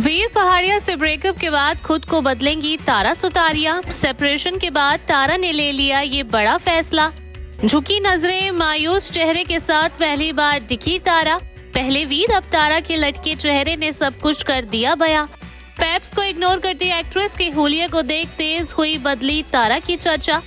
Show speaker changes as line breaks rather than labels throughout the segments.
वीर पहाड़िया से ब्रेकअप के बाद खुद को बदलेंगी तारा सुतारिया। सेपरेशन के बाद तारा ने ले लिया ये बड़ा फैसला। झुकी नजरें, मायूस चेहरे के साथ पहली बार दिखी तारा। पहले वीर अब तारा के लटके चेहरे ने सब कुछ कर दिया बयां। पेप्स को इग्नोर करती एक्ट्रेस के हुलिये को देख तेज हुई बदली तारा की चर्चा।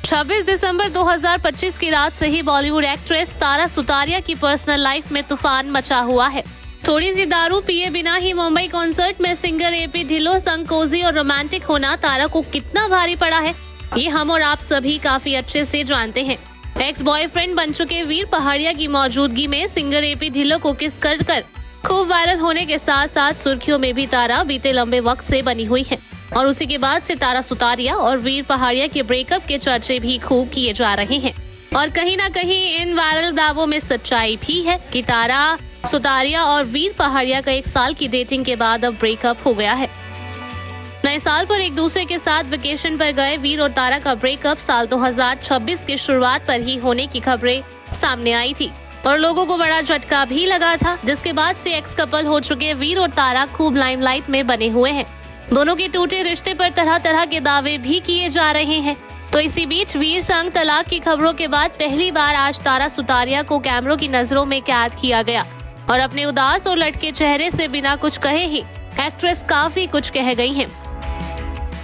26 दिसंबर 2025 की रात से ही बॉलीवुड एक्ट्रेस तारा सुतारिया की पर्सनल लाइफ में तूफान मचा हुआ है। थोड़ी सी दारू पिए बिना ही मुंबई कॉन्सर्ट में सिंगर एपी ढिल्लों संग कोजी और रोमांटिक होना तारा को कितना भारी पड़ा है, ये हम और आप सभी काफी अच्छे से जानते हैं। एक्स बॉयफ्रेंड बन चुके वीर पहाड़िया की मौजूदगी में सिंगर एपी ढिल्लों को किस कर खूब वायरल होने के साथ साथ सुर्खियों में भी तारा बीते लंबे वक्त से बनी हुई है। और उसी के बाद से तारा सुतारिया और वीर पहाड़िया के ब्रेकअप के चर्चे भी खूब किए जा रहे हैं। और कहीं ना कहीं इन वायरल दावों में सच्चाई भी है कि तारा सुतारिया और वीर पहाड़िया का 1 साल की डेटिंग के बाद अब ब्रेकअप हो गया है। नए साल पर एक दूसरे के साथ वेकेशन पर गए वीर और तारा का ब्रेकअप साल 2026 की शुरुआत पर ही होने की खबरें सामने आई थी और लोगों को बड़ा झटका भी लगा था, जिसके बाद से एक्स कपल हो चुके वीर और तारा खूब लाइमलाइट में बने हुए हैं। दोनों के टूटे रिश्ते पर तरह तरह के दावे भी किए जा रहे हैं। तो इसी बीच वीर संग तलाक की खबरों के बाद पहली बार आज तारा सुतारिया को कैमरों की नजरों में कैद किया गया और अपने उदास और लटके चेहरे से बिना कुछ कहे ही एक्ट्रेस काफी कुछ कह गई हैं।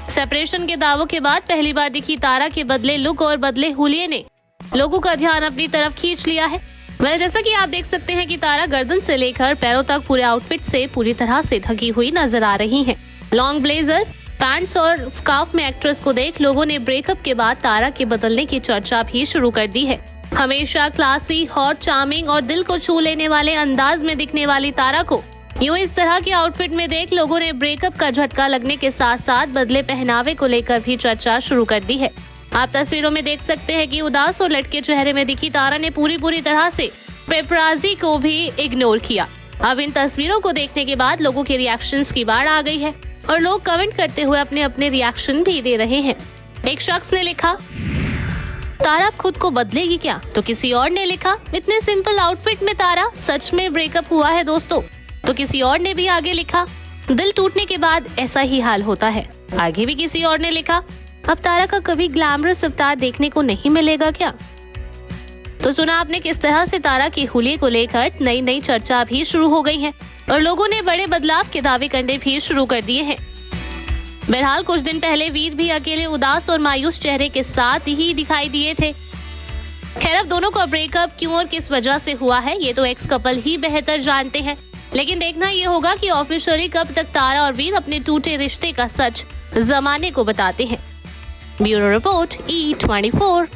सेपरेशन के दावों के बाद पहली बार दिखी तारा के बदले लुक और बदले हुलिये ने लोगों का ध्यान अपनी तरफ खींच लिया है। जैसा कि आप देख सकते हैं कि तारा गर्दन से लेकर पैरों तक पूरे आउटफिट से पूरी तरह से ढकी हुई नजर आ रही हैं। लॉन्ग ब्लेजर, पैंट्स और स्कार्फ में एक्ट्रेस को देख लोगों ने ब्रेकअप के बाद तारा के बदलने की चर्चा भी शुरू कर दी है। हमेशा क्लासी, हॉट, चार्मिंग और दिल को छू लेने वाले अंदाज में दिखने वाली तारा को यूं इस तरह के आउटफिट में देख लोगों ने ब्रेकअप का झटका लगने के साथ साथ बदले पहनावे को लेकर भी चर्चा शुरू कर दी है। आप तस्वीरों में देख सकते हैं कि उदास और लटके चेहरे में दिखी तारा ने पूरी तरह से पेपराजी को भी इग्नोर किया। अब इन तस्वीरों को देखने के बाद लोगों के रिएक्शंस की बाढ़ आ गई है और लोग कमेंट करते हुए अपने अपने रिएक्शन भी दे रहे हैं। एक शख्स ने लिखा, तारा अब खुद को बदलेगी क्या? तो किसी और ने लिखा, इतने सिंपल आउटफिट में तारा, सच में ब्रेकअप हुआ है दोस्तों। तो किसी और ने भी आगे लिखा, दिल टूटने के बाद ऐसा ही हाल होता है। आगे भी किसी और ने लिखा, अब तारा का कभी ग्लैमरस अवतार देखने को नहीं मिलेगा क्या? तो सुना आपने किस तरह से तारा के हुलिये को लेकर नई चर्चा भी शुरू हो गई है और लोगों ने बड़े बदलाव के दावे करने भी शुरू कर दिए हैं। बहरहाल कुछ दिन पहले वीर भी अकेले उदास और मायूस चेहरे के साथ ही दिखाई दिए थे। खैर, अब दोनों का ब्रेकअप क्यों और किस वजह से हुआ है ये तो एक्स कपल ही बेहतर जानते हैं, लेकिन देखना ये होगा कि ऑफिशियली कब तक तारा और वीर अपने टूटे रिश्ते का सच जमाने को बताते हैं। Bureau report E24।